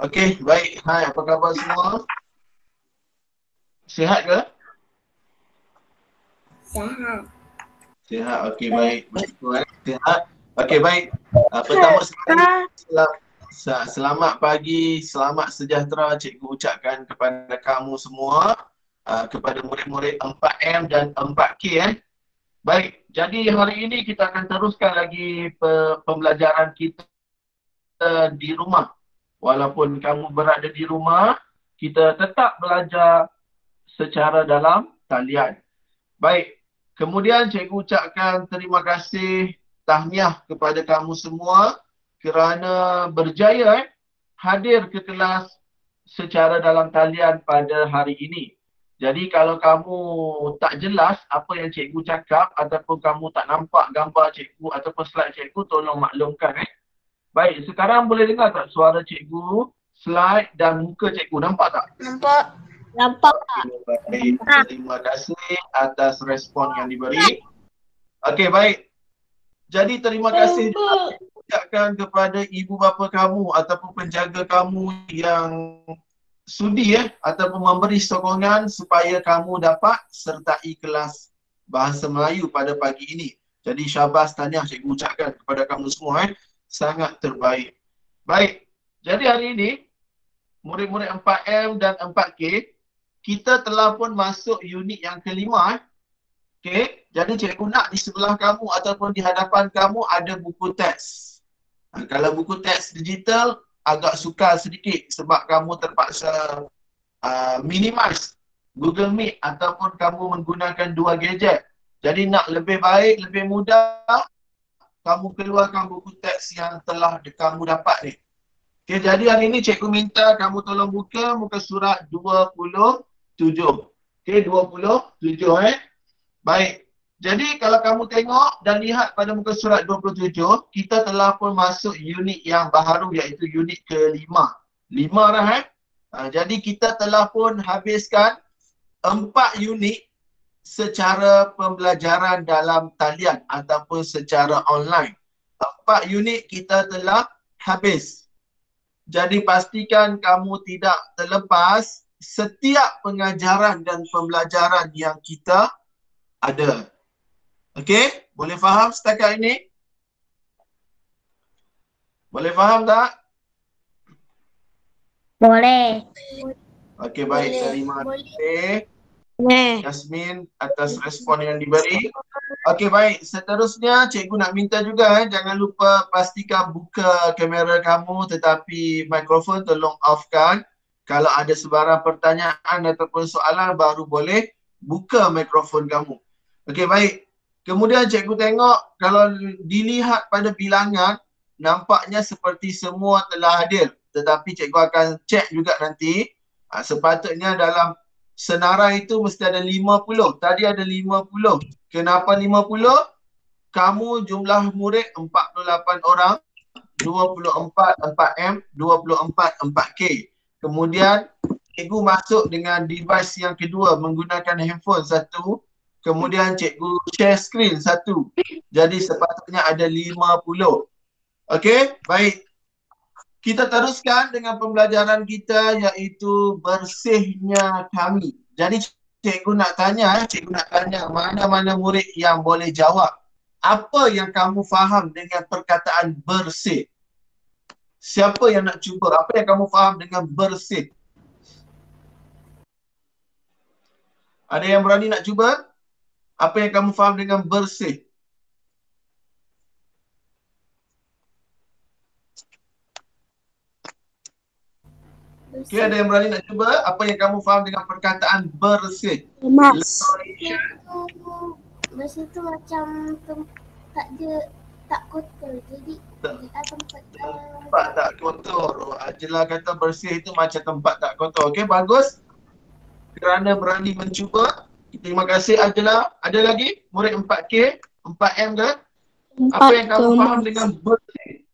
Okey, baik. Hai, apa khabar semua? Sihat ke? Sehat. Sihat. Okey, baik. Betul sihat. Okey, baik. Pertama sekali, selamat pagi, selamat sejahtera cikgu ucapkan kepada kamu semua, kepada murid-murid 4M dan 4K. Baik, jadi hari ini kita akan teruskan lagi pembelajaran kita di rumah. Walaupun kamu berada di rumah, kita tetap belajar secara dalam talian. Baik, kemudian cikgu ucapkan terima kasih, tahniah kepada kamu semua kerana berjaya hadir ke kelas secara dalam talian pada hari ini. Jadi kalau kamu tak jelas apa yang cikgu cakap ataupun kamu tak nampak gambar cikgu ataupun slide cikgu, tolong maklumkan. Baik, sekarang boleh dengar tak suara cikgu, slide dan muka cikgu? Nampak tak? Nampak? Nampak. Baik, terima kasih atas respon yang diberi. Okey, baik. Jadi terima kasih juga ucapkan kepada ibu bapa kamu ataupun penjaga kamu yang sudi ataupun memberi sokongan supaya kamu dapat sertai kelas Bahasa Melayu pada pagi ini. Jadi syabas, tahniah cikgu ucapkan kepada kamu semua. Sangat terbaik. Baik, jadi hari ini murid-murid 4M dan 4K, kita telah pun masuk unit yang kelima. Okey, jadi cikgu nak di sebelah kamu ataupun di hadapan kamu ada buku teks. Kalau buku teks digital agak sukar sedikit sebab kamu terpaksa minimize Google Meet ataupun kamu menggunakan dua gadget. Jadi nak lebih baik, lebih mudah, kamu keluarkan buku teks yang telah kamu dapat ni. Okay, jadi hari ini cikgu minta kamu tolong buka muka surat 27. Okay, 27 Baik. Jadi kalau kamu tengok dan lihat pada muka surat 27, kita telah pun masuk unit yang baru iaitu unit kelima. 5 dah jadi kita telah pun habiskan 4 unit secara pembelajaran dalam talian ataupun secara online. 4 unit kita telah habis. Jadi pastikan kamu tidak terlepas setiap pengajaran dan pembelajaran yang kita ada. Okey? Boleh faham setakat ini? Boleh faham tak? Boleh. Okey, baik. Terima kasih Yasmin atas respon yang diberi. Okey, baik. Seterusnya cikgu nak minta juga jangan lupa pastikan buka kamera kamu tetapi mikrofon tolong off-kan. Kalau ada sebarang pertanyaan ataupun soalan baru boleh buka mikrofon kamu. Okey, baik. Kemudian cikgu tengok kalau dilihat pada bilangan nampaknya seperti semua telah hadir. Tetapi cikgu akan cek juga nanti. Sepatutnya dalam senarai itu mesti ada 50. Tadi ada 50. Kenapa 50? Kamu jumlah murid 48 orang, 24 4M, 24 4K. Kemudian cikgu masuk dengan device yang kedua menggunakan handphone satu. Kemudian cikgu share screen satu. Jadi sepatutnya ada 50. Okey, baik. Kita teruskan dengan pembelajaran kita iaitu bersihnya kami. Jadi cikgu nak tanya mana-mana murid yang boleh jawab. Apa yang kamu faham dengan perkataan bersih? Siapa yang nak cuba? Apa yang kamu faham dengan bersih? Ada yang berani nak cuba? Apa yang kamu faham dengan bersih? Okey, ada yang berani nak cuba? Apa yang kamu faham dengan perkataan bersih? Mas. Bersih tu macam tak dia tak kotor. Jadi tempat tak kotor. Ajla kata bersih itu macam tempat tak kotor. Okey, bagus. Kerana berani mencuba. Terima kasih Ajla. Ada lagi? Murid 4K, 4M ke? Apa yang kamu faham dengan bersih?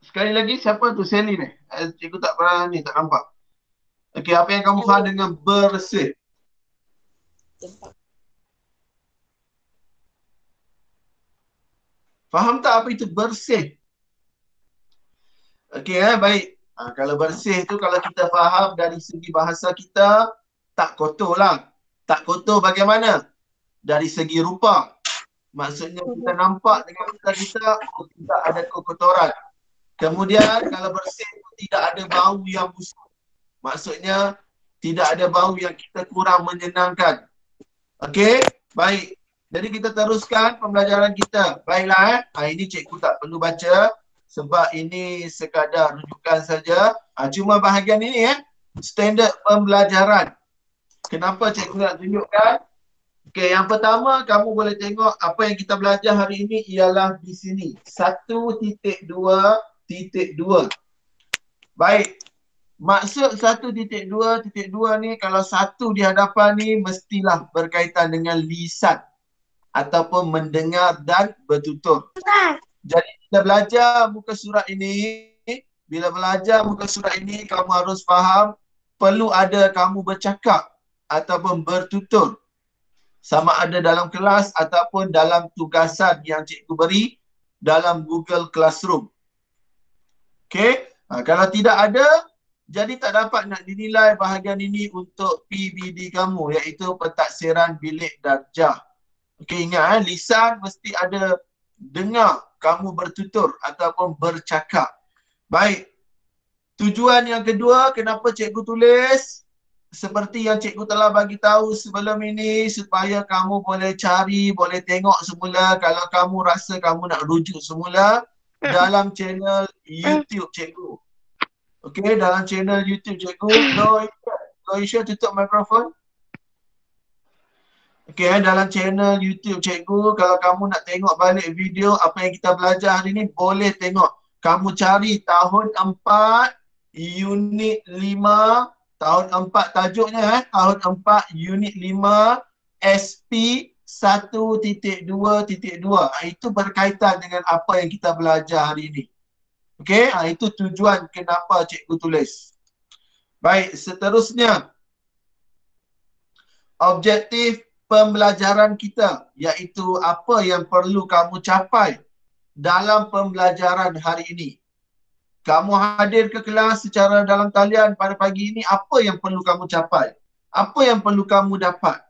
Sekali lagi, siapa tu? Sally ni? Cikgu tak berani, tak nampak. Okey, apa yang kamu faham dengan bersih? Faham tak apa itu bersih? Okey, baik. Kalau bersih tu kalau kita faham dari segi bahasa kita, tak kotor lah. Tak kotor bagaimana? Dari segi rupa. Maksudnya kita nampak dengan mata kita tidak ada kekotoran. Kemudian kalau bersih tidak ada bau yang busuk. Maksudnya tidak ada bau yang kita kurang menyenangkan. Okey, baik. Jadi kita teruskan pembelajaran kita. Baiklah ini cikgu tak perlu baca sebab ini sekadar rujukan saja. Cuma bahagian ini standard pembelajaran. Kenapa cikgu nak tunjukkan? Okey, yang pertama kamu boleh tengok apa yang kita belajar hari ini ialah di sini. 1.2.2. Baik. Maksud 1.2.2 ni kalau satu di hadapan ni mestilah berkaitan dengan lisan ataupun mendengar dan bertutur. Jadi kita belajar muka surat ini, bila belajar muka surat ini kamu harus faham perlu ada kamu bercakap ataupun bertutur. Sama ada dalam kelas ataupun dalam tugasan yang cikgu beri dalam Google Classroom. Okey, kalau tidak ada, jadi tak dapat nak dinilai bahagian ini untuk PBD kamu, iaitu pentaksiran bilik darjah. Okey, ingat lisan mesti ada dengar kamu bertutur ataupun bercakap. Baik, tujuan yang kedua kenapa cikgu tulis seperti yang cikgu telah bagi tahu sebelum ini supaya kamu boleh cari, boleh tengok semula kalau kamu rasa kamu nak rujuk semula dalam channel YouTube cikgu. Okey, dalam channel YouTube cikgu. Loisha tutup mikrofon. Okey, dalam channel YouTube cikgu, kalau kamu nak tengok balik video apa yang kita belajar hari ni, boleh tengok. Kamu cari tahun 4, unit 5, tahun 4 tajuknya tahun 4, unit 5, SP 1.2.2. Itu berkaitan dengan apa yang kita belajar hari ini. Okey, itu tujuan kenapa cikgu tulis. Baik, seterusnya objektif pembelajaran kita, iaitu apa yang perlu kamu capai dalam pembelajaran hari ini. Kamu hadir ke kelas secara dalam talian pada pagi ini, apa yang perlu kamu capai? Apa yang perlu kamu dapat?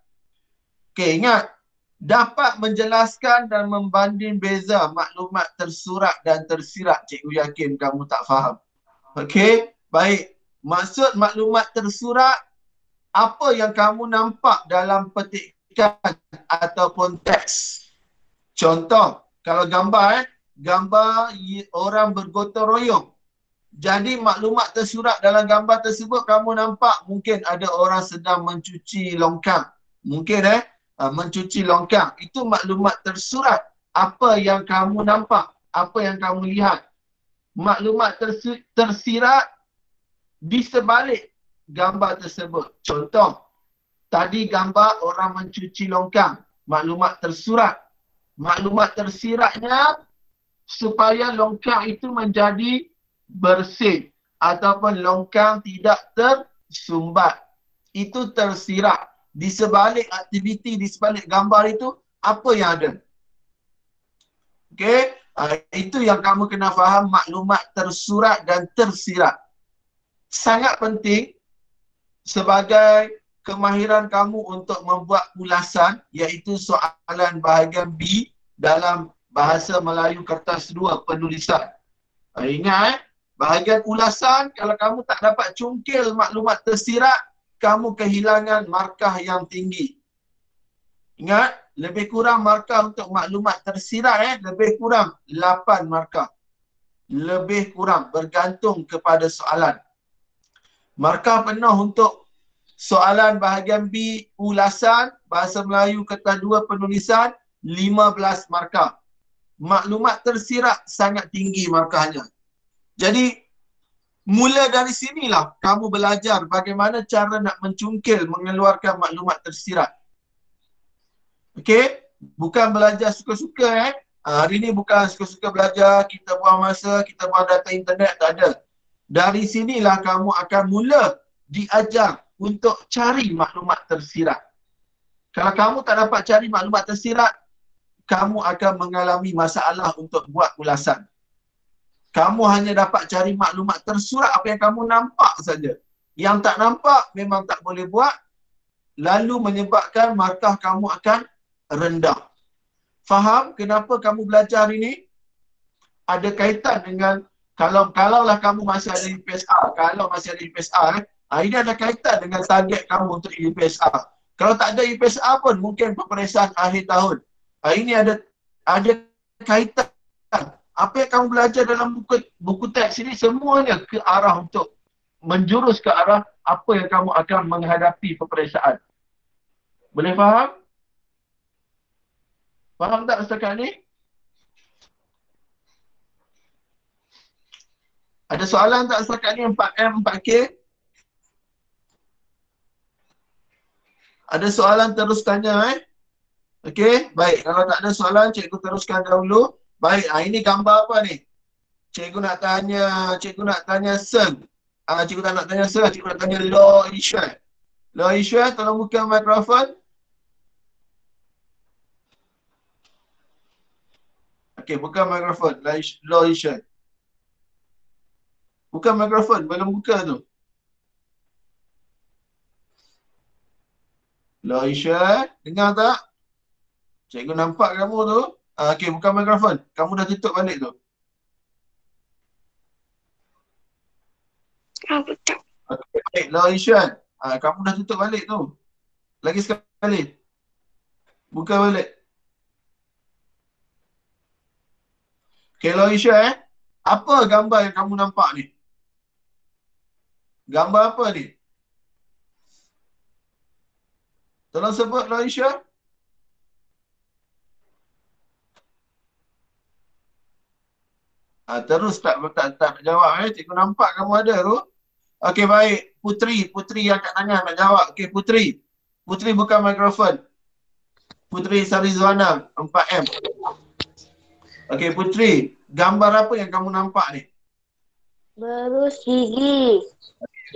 Okey, ingat, dapat menjelaskan dan membanding beza maklumat tersurat dan tersirat. Cikgu yakin kamu tak faham. Okey, baik. Maksud maklumat tersurat, apa yang kamu nampak dalam petikan ataupun teks. Contoh, kalau gambar gambar orang bergotong royong. Jadi maklumat tersurat dalam gambar tersebut kamu nampak mungkin ada orang sedang mencuci longkang. Mungkin mencuci longkang. Itu maklumat tersurat. Apa yang kamu nampak, apa yang kamu lihat. Maklumat tersirat di sebalik gambar tersebut. Contoh, tadi gambar orang mencuci longkang. Maklumat tersurat. Maklumat tersiratnya supaya longkang itu menjadi bersih ataupun longkang tidak tersumbat. Itu tersirat. Di sebalik aktiviti, di sebalik gambar itu, apa yang ada? Okey, itu yang kamu kena faham, maklumat tersurat dan tersirat. Sangat penting sebagai kemahiran kamu untuk membuat ulasan, iaitu soalan bahagian B dalam Bahasa Melayu Kertas 2 penulisan. Ingat, bahagian ulasan, kalau kamu tak dapat cungkil maklumat tersirat, kamu kehilangan markah yang tinggi. Ingat, lebih kurang markah untuk maklumat tersirat lebih kurang 8 markah. Lebih kurang, bergantung kepada soalan. Markah penuh untuk soalan bahagian B ulasan Bahasa Melayu Kertas 2 penulisan 15 markah. Maklumat tersirat sangat tinggi markahnya. Jadi mula dari sinilah kamu belajar bagaimana cara nak mencungkil mengeluarkan maklumat tersirat. Okey, bukan belajar suka-suka hari ni bukan suka-suka belajar, kita buang masa, kita buang data internet, tak ada. Dari sinilah kamu akan mula diajar untuk cari maklumat tersirat. Kalau kamu tak dapat cari maklumat tersirat, kamu akan mengalami masalah untuk buat ulasan. Kamu hanya dapat cari maklumat tersurat apa yang kamu nampak saja. Yang tak nampak memang tak boleh buat, lalu menyebabkan markah kamu akan rendah. Faham kenapa kamu belajar ini? Ada kaitan dengan kalaulah kamu masih ada UPSR, kalau masih ada UPSR, ini ada kaitan dengan target kamu untuk UPSR. Kalau tak ada UPSR pun mungkin peperiksaan akhir tahun. Ini ada kaitan. Apa yang kamu belajar dalam buku teks ini semuanya ke arah untuk menjurus ke arah apa yang kamu akan menghadapi peperiksaan. Boleh faham? Faham tak setakat ni? Ada soalan tak setakat ni 4M, 4K? Ada soalan terus tanya Okey, baik. Kalau tak ada soalan, cikgu teruskan dahulu. Baik, ini gambar apa ni? Cikgu nak tanya Seng. Cikgu tak nak tanya Seng, cikgu nak tanya Law Ishan. Law Ishan, tolong buka mikrofon. Okey, buka mikrofon. Law Ishan. Buka mikrofon, belum buka tu. Law Ishan, dengar tak? Cikgu nampak kamu tu. Okey, buka mikrofon. Kamu dah tutup balik tu. Betul. Okey, baik. Law Ishan. Kamu dah tutup balik tu. Lagi sekali. Buka balik. Okey, Law Ishan apa gambar yang kamu nampak ni? Gambar apa ni? Tolong sebut Law Ishan. Terus tak jawab Cikgu nampak kamu ada tu. Okey baik. Putri angkat tangan nak jawab. Okey Putri. Putri buka mikrofon. Putri Sarizwana 4M. Okey Putri, gambar apa yang kamu nampak ni? Berus gigi.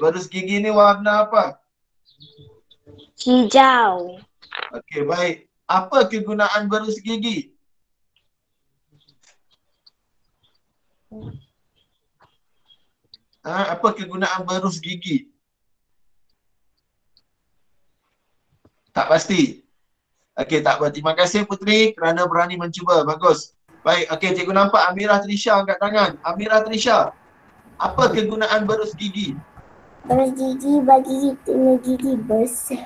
Berus gigi ni warna apa? Hijau. Okey baik. Apa kegunaan berus gigi? Apa kegunaan berus gigi? Tak pasti. Okey, tak apa. Terima kasih Putri kerana berani mencuba. Bagus. Baik, okey cikgu nampak Amirah Trisha angkat tangan. Amirah Trisha, apa kegunaan berus gigi? Berus gigi bagi kita gigi bersih.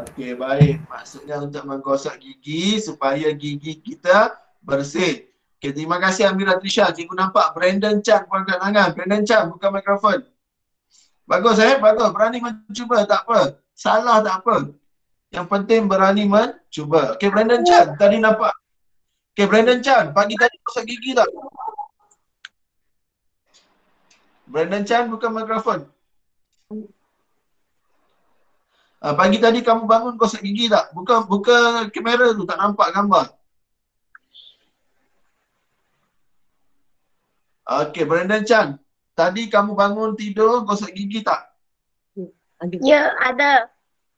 Okey, baik. Maksudnya untuk menggosok gigi supaya gigi kita bersih. Okey, terima kasih Amirah Trisha. Cikgu nampak Brandon Chan pun angkat tangan. Brandon Chan, buka mikrofon. Bagus bagus. Berani mencuba, tak apa. Salah tak apa. Yang penting berani mencuba. Okey, Brandon Chan, tadi nampak. Okey, Brandon Chan, pagi tadi gosok gigi tak? Brandon Chan, buka mikrofon. Pagi tadi kamu bangun gosok gigi tak? Buka kamera tu, tak nampak gambar. Okey, Brandon Chan. Tadi kamu bangun tidur gosok gigi tak? Ya, ada.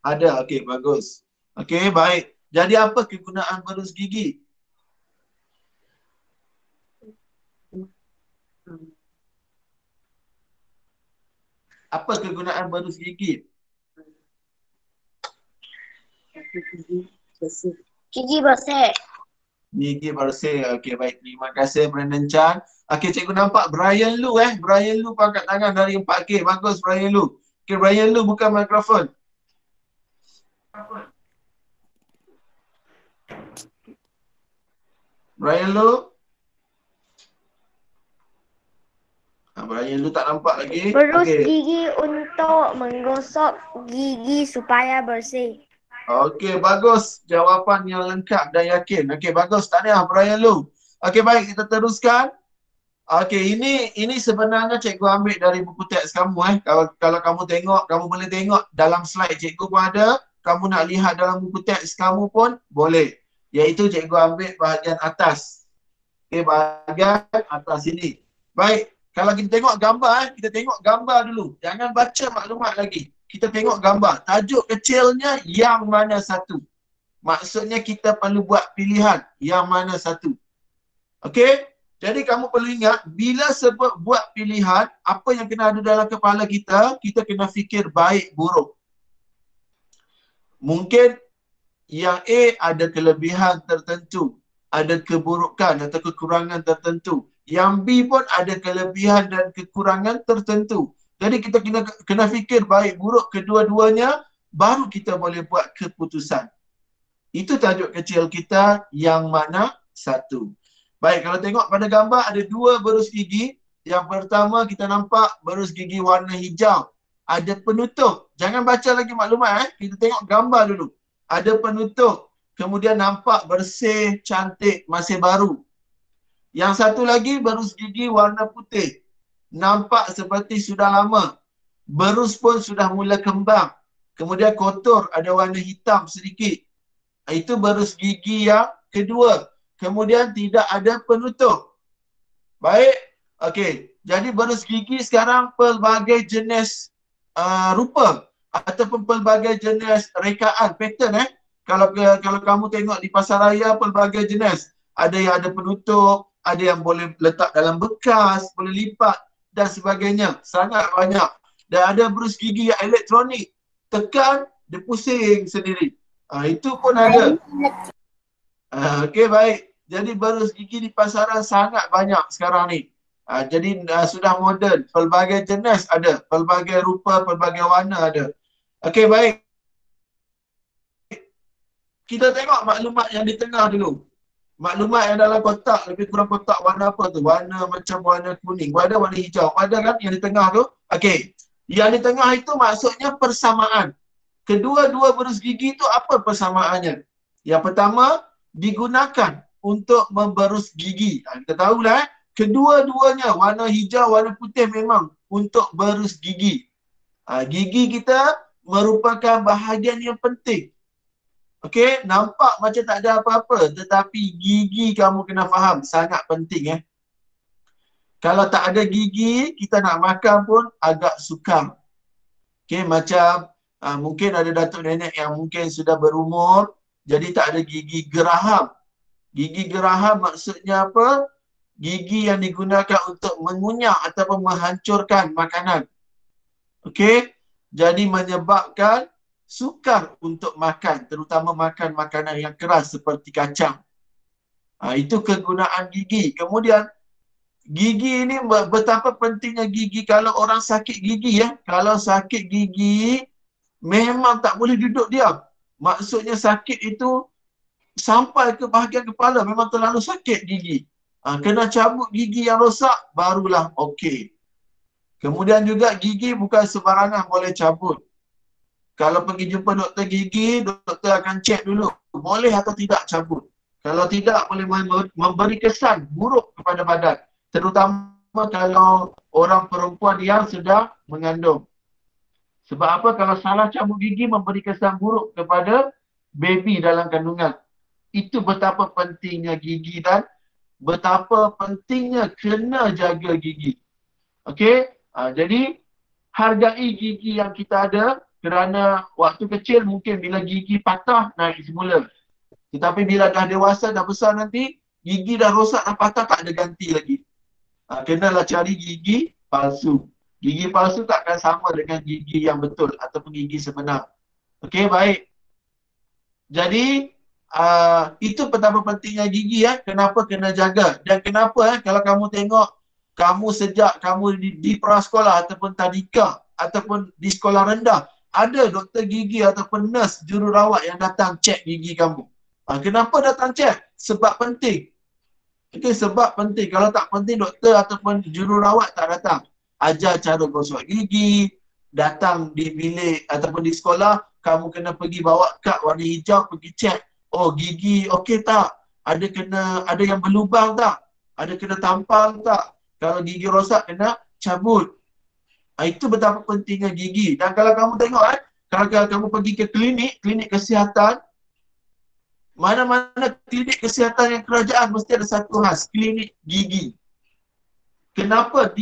Ada, okey, bagus. Okey, baik. Jadi apa kegunaan berus gigi? Apa kegunaan berus gigi? Gigi bersih. Gigi bersih. Okey, baik. Terima kasih Brandon Chan. Okey, cikgu nampak Brian Lu Brian Lu angkat tangan dari 4K. Bagus Brian Lu. Okey, Brian Lu buka mikrofon. Brian Lu. Brian Lu tak nampak lagi. Berus Okey. gigi untuk menggosok gigi supaya bersih. Okey, bagus. Jawapan yang lengkap dan yakin. Okey, bagus. Tahniah Brian Lu. Okey, baik. Kita teruskan. Okey, ini sebenarnya cikgu ambil dari buku teks kamu Kalau kamu tengok, kamu boleh tengok dalam slide cikgu pun ada. Kamu nak lihat dalam buku teks kamu pun boleh. Iaitu cikgu ambil bahagian atas. Okey, bahagian atas ini. Baik, kalau kita tengok gambar kita tengok gambar dulu. Jangan baca maklumat lagi. Kita tengok gambar. Tajuk kecilnya yang mana satu. Maksudnya kita perlu buat pilihan yang mana satu. Okey? Jadi kamu perlu ingat, bila sebab buat pilihan, apa yang kena ada dalam kepala kita, kita kena fikir baik, buruk. Mungkin yang A ada kelebihan tertentu, ada keburukan atau kekurangan tertentu. Yang B pun ada kelebihan dan kekurangan tertentu. Jadi kita kena fikir baik, buruk kedua-duanya, baru kita boleh buat keputusan. Itu tajuk kecil kita yang mana satu. Baik, kalau tengok pada gambar ada dua berus gigi. Yang pertama kita nampak berus gigi warna hijau. Ada penutup. Jangan baca lagi maklumat. Kita tengok gambar dulu. Ada penutup. Kemudian nampak bersih, cantik, masih baru. Yang satu lagi berus gigi warna putih. Nampak seperti sudah lama. Berus pun sudah mula kembang. Kemudian kotor, ada warna hitam sedikit. Itu berus gigi yang kedua. Kemudian tidak ada penutup. Baik. Okey. Jadi berus gigi sekarang pelbagai jenis rupa ataupun pelbagai jenis rekaan, pattern Kalau kamu tengok di pasaraya pelbagai jenis. Ada yang ada penutup, ada yang boleh letak dalam bekas, boleh lipat dan sebagainya. Sangat banyak. Dan ada berus gigi yang elektronik. Tekan, dia pusing sendiri. Itu pun ada. Okey, baik. Jadi berus gigi di pasaran sangat banyak sekarang ni. Jadi sudah moden. Pelbagai jenis ada. Pelbagai rupa, pelbagai warna ada. Okey, baik. Kita tengok maklumat yang di tengah dulu. Maklumat yang dalam kotak, lebih kurang kotak warna apa tu? Warna macam warna kuning. Ada warna hijau. Ada kan yang di tengah tu? Okey. Yang di tengah itu maksudnya persamaan. Kedua-dua berus gigi itu apa persamaannya? Yang pertama, digunakan untuk memberus gigi. Kita tahulah kedua-duanya warna hijau, warna putih memang untuk berus gigi. Gigi kita merupakan bahagian yang penting. Okey, nampak macam tak ada apa-apa, tetapi gigi kamu kena faham sangat penting Kalau tak ada gigi, kita nak makan pun agak sukar. Okey, macam mungkin ada datuk nenek yang mungkin sudah berumur, jadi tak ada gigi geraham. Gigi geraham maksudnya apa? Gigi yang digunakan untuk mengunyah ataupun menghancurkan makanan. Okey? Jadi menyebabkan sukar untuk makan, terutama makan makanan yang keras seperti kacang. Itu kegunaan gigi. Kemudian gigi ini betapa pentingnya gigi kalau orang sakit gigi Kalau sakit gigi memang tak boleh duduk diam. Maksudnya sakit itu sampai ke bahagian kepala, memang terlalu sakit gigi. Kena cabut gigi yang rosak, barulah okey. Kemudian juga gigi bukan sembarangan boleh cabut. Kalau pergi jumpa doktor gigi, doktor akan cek dulu, boleh atau tidak cabut. Kalau tidak, boleh memberi kesan buruk kepada badan. Terutama kalau orang perempuan yang sedang mengandung. Sebab apa? Kalau salah cabut gigi, memberi kesan buruk kepada baby dalam kandungan. Itu betapa pentingnya gigi dan betapa pentingnya kena jaga gigi. Okey? Jadi, hargai gigi yang kita ada kerana waktu kecil mungkin bila gigi patah, naik semula. Tetapi bila dah dewasa, dah besar nanti, gigi dah rosak, dah patah, tak ada ganti lagi. Kenalah cari gigi palsu. Gigi palsu takkan sama dengan gigi yang betul ataupun gigi sebenar. Okey, baik. Jadi, itu betapa pentingnya gigi Kenapa kena jaga. Dan kenapa kalau kamu tengok, kamu sejak kamu di prasekolah ataupun tadika ataupun di sekolah rendah, ada doktor gigi ataupun nurse jururawat yang datang cek gigi kamu. Kenapa datang cek? Sebab penting. Okey, sebab penting. Kalau tak penting, doktor ataupun jururawat tak datang. Ajar cara gosok gigi, datang di bilik ataupun di sekolah, kamu kena pergi bawa kad warna hijau, pergi cek. Oh, gigi okey tak? Ada yang berlubang tak? Ada kena tampal tak? Kalau gigi rosak, kena cabut. Itu betapa pentingnya gigi. Dan kalau kamu tengok kalau kamu pergi ke klinik kesihatan, mana-mana klinik kesihatan yang kerajaan mesti ada satu khas, klinik gigi. Kenapa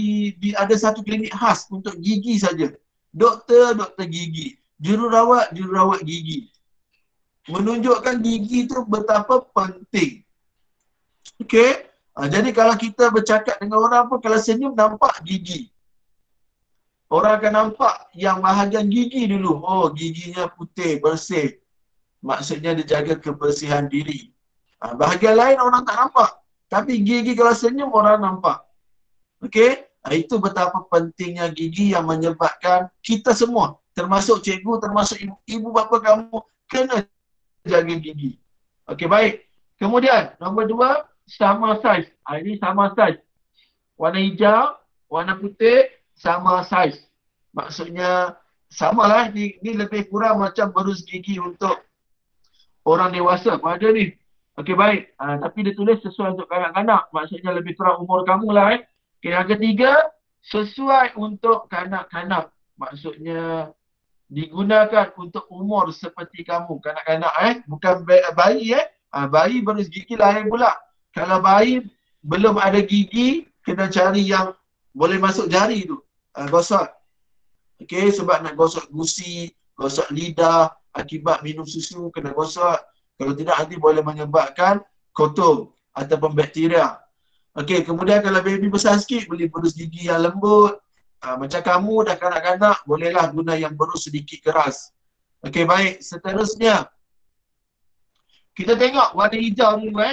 ada satu klinik khas untuk gigi saja? Doktor gigi, jururawat gigi. Menunjukkan gigi itu betapa penting. Okey, Jadi kalau kita bercakap dengan orang pun, kalau senyum nampak gigi. Orang akan nampak yang bahagian gigi dulu. Oh, giginya putih, bersih. Maksudnya dia jaga kebersihan diri. Bahagian lain orang tak nampak. Tapi gigi kalau senyum orang nampak. Okey? Itu betapa pentingnya gigi yang menyebabkan kita semua, termasuk cikgu, termasuk ibu bapa kamu, kena jaga gigi. Okey, baik. Kemudian, nombor 2, sama saiz. Ini sama saiz. Warna hijau, warna putih, sama saiz. Maksudnya, samalah. Ni lebih kurang macam berus gigi untuk orang dewasa. Ada ni. Okey, baik. Tapi dia tulis sesuai untuk kanak-kanak. Maksudnya lebih kurang umur kamu lah. Okey, yang ketiga, sesuai untuk kanak-kanak. Maksudnya digunakan untuk umur seperti kamu, kanak-kanak bukan bayi bayi berus gigi lain pula. Kalau bayi belum ada gigi, kena cari yang boleh masuk jari tu, gosok. Okey, sebab nak gosok gusi, gosok lidah, akibat minum susu kena gosok. Kalau tidak nanti boleh menyebabkan kotor ataupun bakteria. Okey, kemudian kalau baby besar sikit, boleh berus gigi yang lembut. Macam kamu dah kanak-kanak, bolehlah guna yang berus sedikit keras. Okey, baik. Seterusnya, kita tengok warna hijau dulu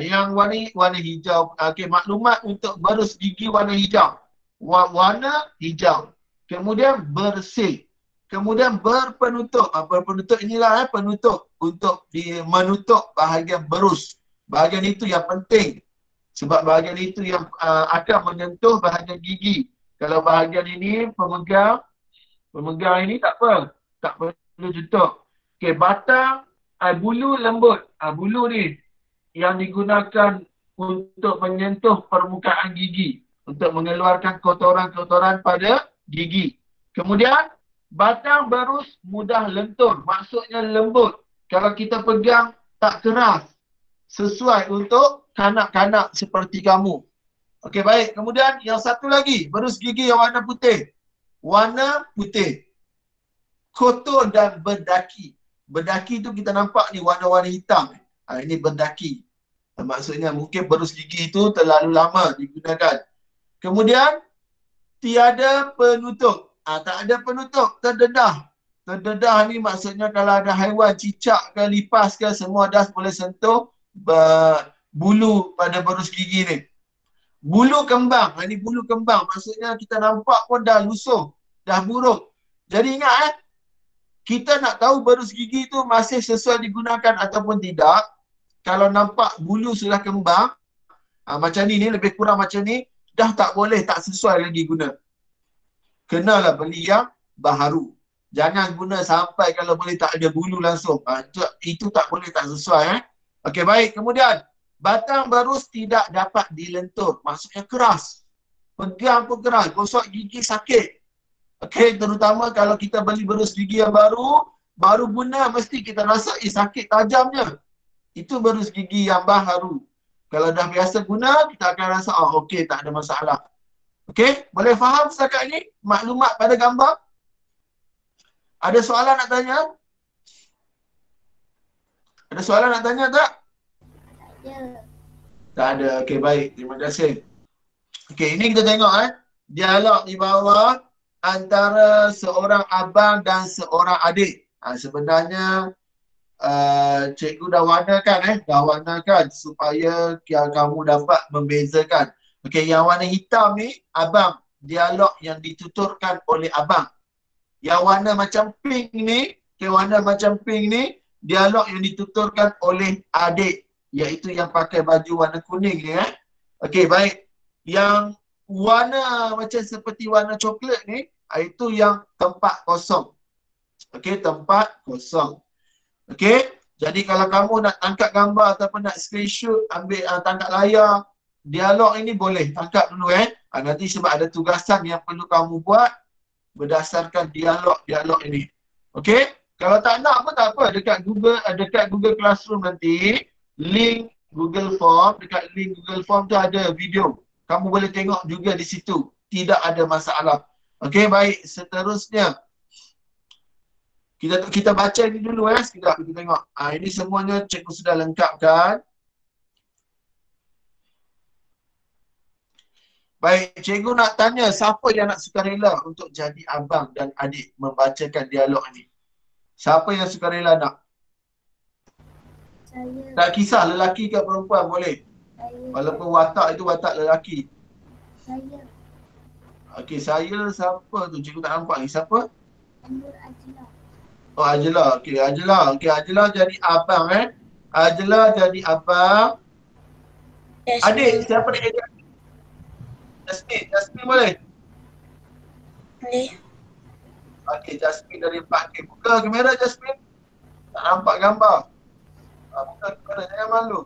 Yang warna hijau. Okey, maklumat untuk berus gigi warna hijau. Warna hijau. Kemudian bersih. Kemudian berpenutup. Berpenutup inilah penutup untuk menutup bahagian berus. Bahagian itu yang penting. Sebab bahagian itu yang akan menyentuh bahagian gigi. Kalau bahagian ini pemegang ini tak apa. Tak perlu tutup. Okey, batang bulu lembut. Bulu ni yang digunakan untuk menyentuh permukaan gigi. Untuk mengeluarkan kotoran-kotoran pada gigi. Kemudian, batang berus mudah lentur. Maksudnya lembut. Kalau kita pegang tak keras. Sesuai untuk kanak-kanak seperti kamu. Okey, baik. Kemudian yang satu lagi, berus gigi yang warna putih. Warna putih. Kotor dan berdaki. Berdaki tu kita nampak ni warna-warna hitam. Ini berdaki. Maksudnya mungkin berus gigi itu terlalu lama digunakan. Kemudian, tiada penutup. Tak ada penutup, terdedah. Terdedah ni maksudnya kalau ada haiwan cicak ke lipas ke, semua dah boleh sentuh bulu pada berus gigi ni. Bulu kembang. Ini bulu kembang. Maksudnya kita nampak pun dah lusuh. Dah buruk. Jadi ingat kita nak tahu berus gigi tu masih sesuai digunakan ataupun tidak. Kalau nampak bulu sudah kembang, macam ni lebih kurang macam ni, dah tak boleh, tak sesuai lagi guna. Kenalah beli yang baharu. Jangan guna sampai kalau boleh tak ada bulu langsung. Itu tak boleh, tak sesuai. Okey, baik. Kemudian, batang berus tidak dapat dilentur. Maksudnya keras. Pegang pun keras. Gosok gigi sakit. Okey, terutama kalau kita beli berus gigi yang baru guna mesti kita rasa sakit tajamnya. Itu berus gigi yang baru. Kalau dah biasa guna, kita akan rasa okey, tak ada masalah. Okey, boleh faham setakat ni? Maklumat pada gambar? Ada soalan nak tanya? Ada soalan nak tanya tak? Ya. Tak ada. Okey, baik. Terima kasih. Okey, ini kita tengok dialog di bawah antara seorang abang dan seorang adik. Sebenarnya cikgu dah warnakan supaya kamu dapat membezakan. Okey, yang warna hitam ni abang, dialog yang dituturkan oleh abang. Yang warna macam pink ni, dialog yang dituturkan oleh adik, iaitu yang pakai baju warna kuning ni Okey, baik. Yang warna macam seperti warna coklat ni, itu yang tempat kosong. Okey, tempat kosong. Okey, jadi kalau kamu nak tangkap gambar ataupun nak screenshot, ambil tangkap layar dialog ini, boleh tangkap dulu nanti sebab ada tugasan yang perlu kamu buat berdasarkan dialog ini. Okey, kalau tak nak pun tak apa, dekat Google Classroom nanti link Google Form, dekat link Google Form tu ada video. Kamu boleh tengok juga di situ. Tidak ada masalah. Okey, baik. Seterusnya kita baca ini dulu sekejap kita tengok. Ini semuanya cikgu sudah lengkapkan. Baik, cikgu nak tanya siapa yang nak sukarela untuk jadi abang dan adik membacakan dialog ni? Siapa yang sukarela nak? Saya. Tak kisah lelaki ke perempuan boleh. Saya. Walaupun watak itu watak lelaki. Saya. Okey, saya siapa tu? Cikgu tak nampak ni. Siapa? Nur Ajla. Oh, Ajla. Okey, Ajla. Okey, Ajla jadi abang Ajla jadi abang. Adik, siapa dia? Jasmine. Jasmine boleh? Boleh. Okey, Jasmine dari 4K. Buka kamera Jasmine. Tak nampak gambar. Buka kamera, jangan malu.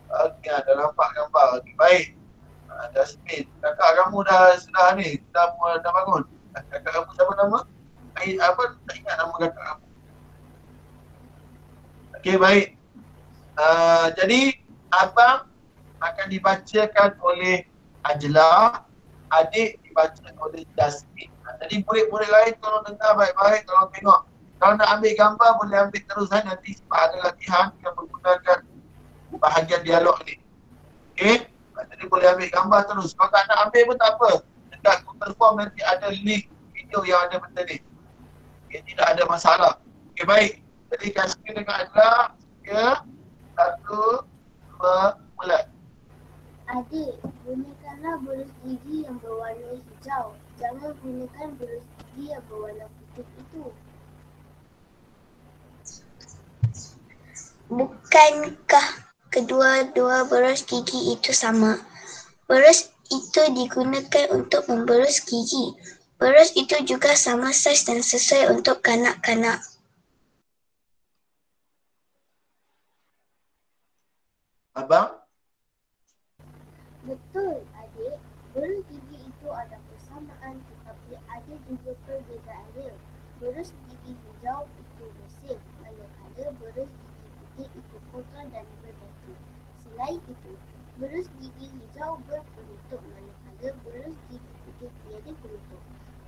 Okey, dah nampak gambar. Okey, baik. Jasmine, kakak kamu sudah ni, dah bangun. Kakak kamu siapa nama? Apa? Tak ingat nama kakak kamu. Okey, baik. Jadi, abang akan dibacakan oleh Ajla, adik dibacakan oleh Jasmine. Jadi murid-murid lain tolong dengar baik-baik, tolong tengok. Kalau nak ambil gambar boleh ambil terus nanti sebab ada latihan yang menggunakan bahagian dialog ni. Okey? Jadi boleh ambil gambar terus. Kalau tak nak ambil pun tak apa. Dekat Google Form nanti ada link video yang ada benda ni. Okay, tidak ada masalah. Okey, baik. Jadi Jasmine dengan Ajla, 1, 2, mulai. Adik, gunakanlah berus gigi yang berwarna hijau. Jangan gunakan berus gigi yang berwarna putih itu. Bukankah kedua-dua berus gigi itu sama? Berus itu digunakan untuk memberus gigi. Berus itu juga sama saiz dan sesuai untuk kanak-kanak. Abang? Betul, adik. Berus gigi itu ada persamaan tetapi ada juga perbezaannya. Berus gigi hijau itu bersih, manakala berus gigi putih itu kotor dan berbatu. Selain itu, berus gigi hijau berpenutup manakala berus gigi putih tiada penutup.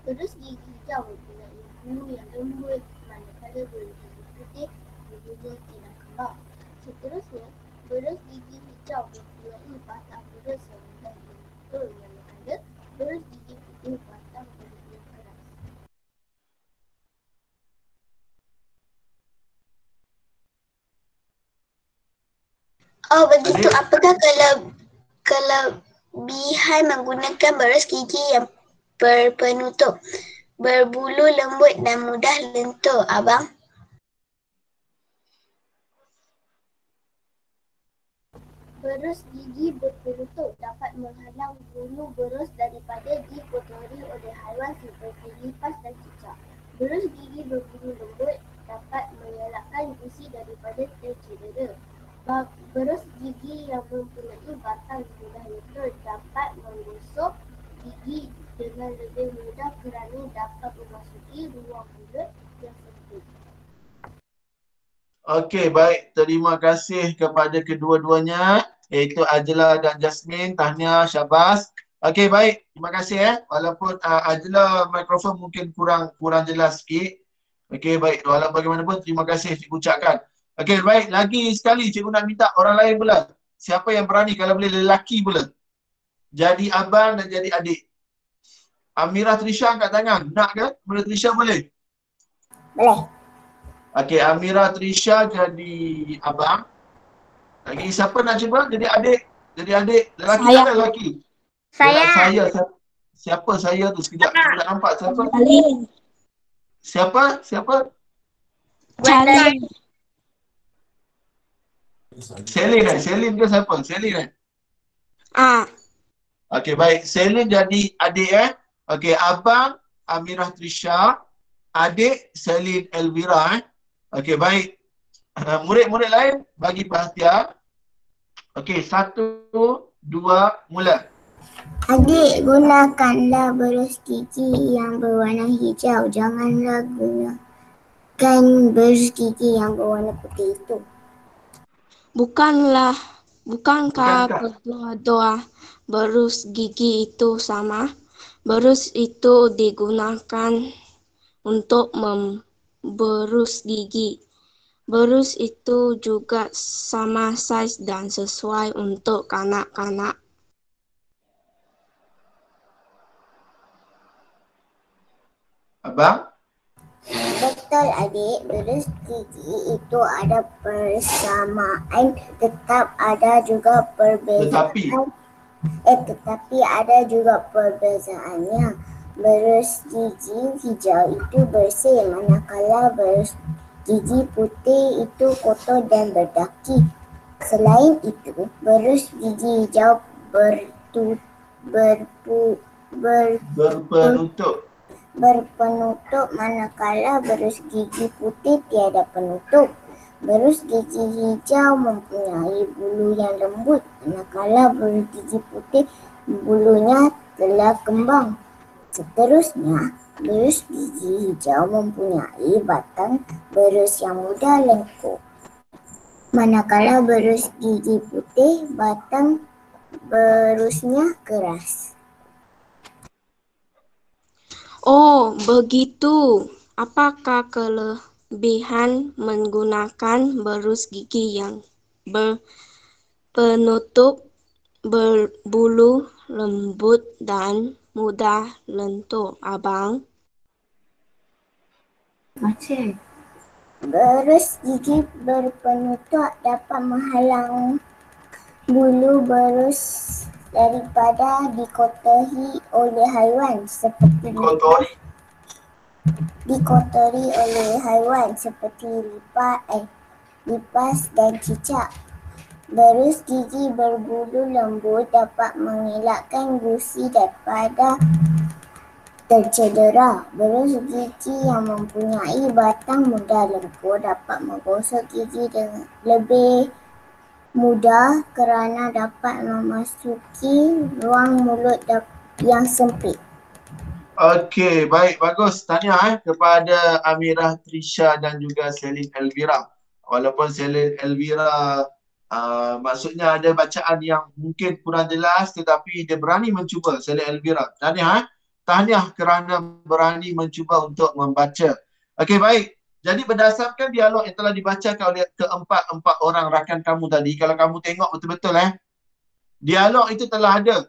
Berus gigi hijau mempunyai bulu yang lembut manakala berus gigi putih bulunya tidak kembang. Seterusnya, berus gigi hijau mempunyai batang berus yang mudah diukur manakala berus gigi putih batang berusnya keras. Oh begitu, Adik? apakah kelebihan menggunakan berus gigi yang berpenutup, berbulu lembut dan mudah lentur, abang? Berus gigi berpenutup dapat menghalang bulu berus daripada dikotori oleh haiwan seperti lipas dan cicak. Berus gigi berbulu lembut dapat mengelakkan gusi daripada tercedera. Berus gigi yang mempunyai batang mudah lentur dapat menggosok gigi dengan lebih mudah kerana dapat memasuki ruang mulut yang sempit. Okey, baik. Terima kasih kepada kedua-duanya, iaitu Ajla dan Jasmine. Tahniah, syabas. Okey, baik. Terima kasih Walaupun Ajla mikrofon mungkin kurang jelas sikit. Okey, baik. Walau bagaimanapun terima kasih cikgu ucapkan. Okey, baik. Lagi sekali cikgu nak minta orang lain pula. Siapa yang berani, kalau boleh lelaki pula. Jadi abang dan jadi adik. Amirah Trisha angkat tangan. Nak ke? Amirah Trisha boleh? Boleh. Okey, Amirah Trisha jadi abang. Lagi siapa nak cuba jadi adik? Jadi adik. Lelaki Saya. ke lelaki? Saya. Saya. Siapa saya tu? Sekejap. Saya tak nampak siapa. Siapa? Charlie. Selin ke siapa? Selin Ah. Okey, baik. Selin jadi adik Okey, abang Amirah Trisha, adik Selin Elvira Okey, baik. Murid-murid lain bagi perhatian. Okey, 1, 2, mula. Adik, gunakanlah berus gigi yang berwarna hijau. Janganlah gunakan berus gigi yang berwarna putih itu. Bukankah kedua-dua berus gigi itu sama? Berus itu digunakan untuk memberus gigi. Berus itu juga sama saiz dan sesuai untuk kanak-kanak. Abang? Betul adik, berus gigi itu ada persamaan, tetap ada juga perbezaan. Tetapi ada juga perbezaannya. Berus gigi hijau itu bersih, manakala berus gigi putih itu kotor dan berdaki. Selain itu, berus gigi hijau Berpenutup. berpenutup, manakala berus gigi putih tiada penutup. Berus gigi hijau mempunyai bulu yang lembut, manakala berus gigi putih bulunya telah kembang. Seterusnya, berus gigi hijau mempunyai batang berus yang mudah lengkuk, manakala berus gigi putih batang berusnya keras. Oh, begitu. Apakah kelebihan menggunakan berus gigi yang berpenutup, berbulu lembut dan mudah lentur, Abang? Berus gigi berpenutup dapat menghalang bulu berus daripada dikotori oleh haiwan seperti lipas dan cicak. Berus gigi berbulu lembut dapat mengelakkan gusi daripada tercedera. Berus gigi yang mempunyai batang mudah lengkuk dapat menggosok gigi dengan lebih mudah kerana dapat memasuki ruang mulut yang sempit. Okey, baik, bagus. Tahniah kepada Amirah Trisha dan juga Selin Elvira. Walaupun Selin Elvira maksudnya ada bacaan yang mungkin kurang jelas tetapi dia berani mencuba, Selin Elvira. Tahniah kerana berani mencuba untuk membaca. Okey, baik. Jadi berdasarkan dialog yang telah dibacakan oleh keempat-empat orang rakan kamu tadi, kalau kamu tengok betul-betul dialog itu telah ada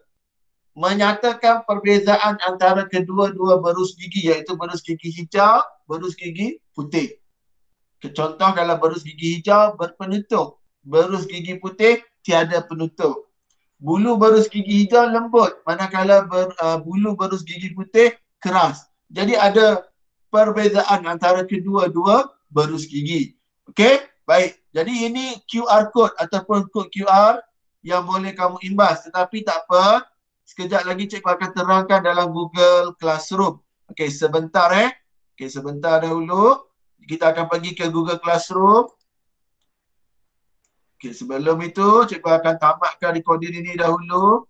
menyatakan perbezaan antara kedua-dua berus gigi, iaitu berus gigi hijau, berus gigi putih. Contoh, kalau berus gigi hijau berpenutup, berus gigi putih tiada penutup. Bulu berus gigi hijau lembut, manakala bulu berus gigi putih keras. Jadi ada perbezaan antara kedua-dua berus gigi. Okey? Baik. Jadi ini QR code ataupun kod QR yang boleh kamu imbas. Tetapi tak apa, sekejap lagi cikgu akan terangkan dalam Google Classroom. Okey, sebentar Okey, sebentar dahulu. Kita akan pergi ke Google Classroom. Okey, sebelum itu cikgu akan tamatkan recording ini dahulu.